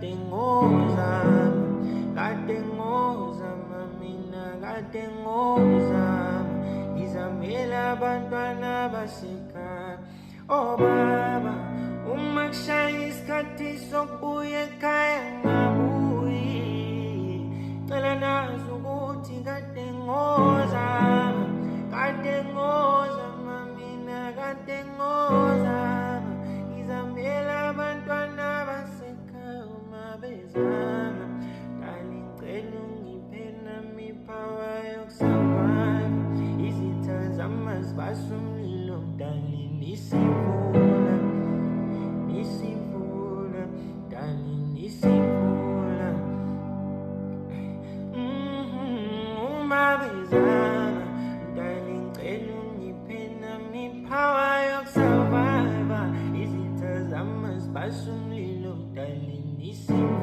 kade ngozama, kade ngozama, mina kade ngozama, ngizamela abantwana basekhaya. Oh baba, uma kushaya isikhathi sokubuya ekhaya ngabuyi, cela nazi ukuthi kade ngozama, kade ngozama, mina kade ngozama, ngizamela abantwana basekhaya uma bezama. Ngicela ungiphe nami ipower yokusurvive, izitha zami zibasa umlilo mdali nisivula, nisivula, mdali nisivula. Uma bezama mdali ngicela ungiphe nami ipower yokusurvive, izitha zami zibasa umlilo mdali nisivula.